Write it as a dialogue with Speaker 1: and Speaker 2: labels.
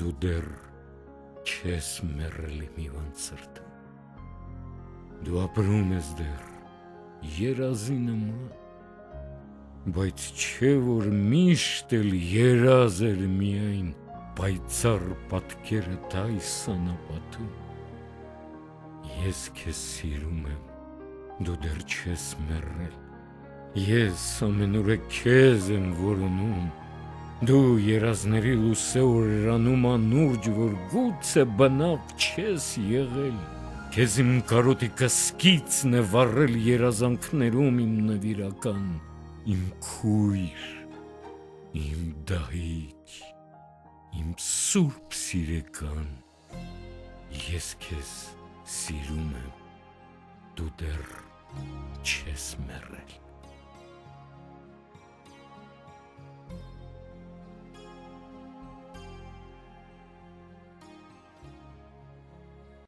Speaker 1: դու դեռ չես մեռել իմ հիվանդ սրտը, դու ապրում ես դեռ երազի նման, բայց չէ որ միշտ էլ երազ էր միայն պայծառ պատկերդ այս անապատում, ես քեզ սիրում եմ, դու դեռ չես մեռել, ես ամենուր քեզ եմ որոնում, դու երազների լուսեորանում անուրջ, որ գուցե բնավ չես եղել, քեզ իմ կարոտի կսկիցն է վառել երազանքներում իմ նվիրական, իմ քույր, իմ դահիճ, իմ սուրբ սիրեկան, ես քեզ սիրում եմ, դու դեռ չես մեռել։